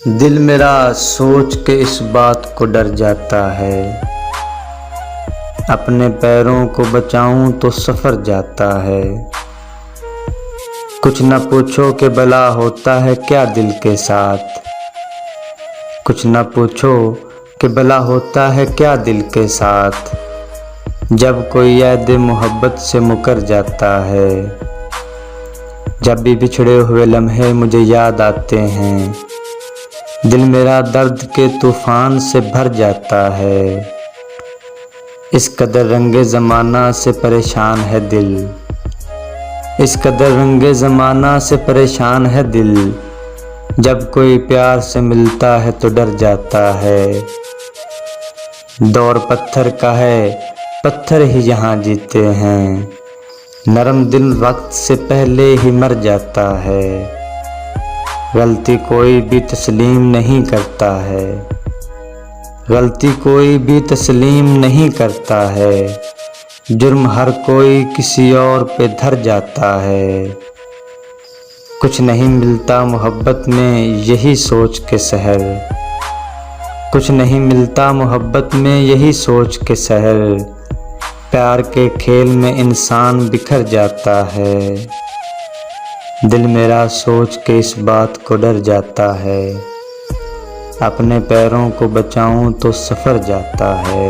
दिल मेरा सोच के इस बात को डर जाता है, अपने पैरों को बचाऊं तो सफ़र जाता है। कुछ न पूछो कि भला होता है क्या दिल के साथ, कुछ न पूछो कि भला होता है क्या दिल के साथ। जब कोई याद मोहब्बत से मुकर जाता है, जब भी बिछड़े हुए लम्हे मुझे याद आते हैं, दिल मेरा दर्द के तूफान से भर जाता है। इस कदर रंगे ज़माना से परेशान है दिल, इस कदर रंगे ज़माना से परेशान है दिल। जब कोई प्यार से मिलता है तो डर जाता है। दौर पत्थर का है, पत्थर ही यहाँ जीते हैं, नरम दिल वक्त से पहले ही मर जाता है। गलती कोई भी तस्लीम नहीं करता है, गलती कोई भी तस्लीम नहीं करता है। जुर्म हर कोई किसी और पे धर जाता है। कुछ नहीं मिलता मोहब्बत में यही सोच के सहर, कुछ नहीं मिलता मोहब्बत में यही सोच के सहर। प्यार के खेल में इंसान बिखर जाता है, दिल मेरा सोच के इस बात को डर जाता है। अपने पैरों को बचाऊं तो सफ़र जाता है।